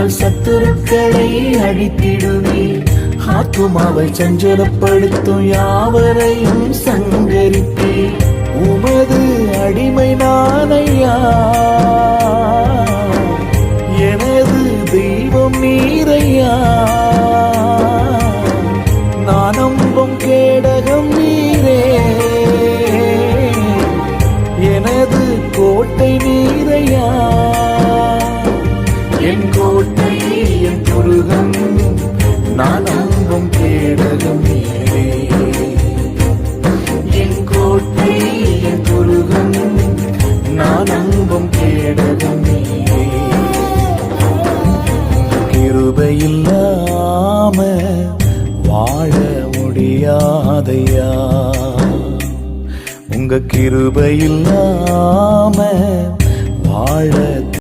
கிருபையினால் சத்துருக்களை அழித்திடுவீர். ஆத்துமாவை சஞ்சலப்படுத்தும் யாவரையும் சங்கரிப்பீர். உமது அடிமை நானையா, எனது தெய்வம் நீரையா. நான் நம்பும் கேடகம் நீரே, எனது கோட்டை நீரையா. என் கோட்டை என் துருகம், நான் நம்பும் கேடகம் நீரே. என் கோட்டை என் துருகம், நான் நம்பும் கேடகம் நீரே. கிருபையில்லாம வாழ முடியாதையா, உங்க கிருபையில்லாம வாழ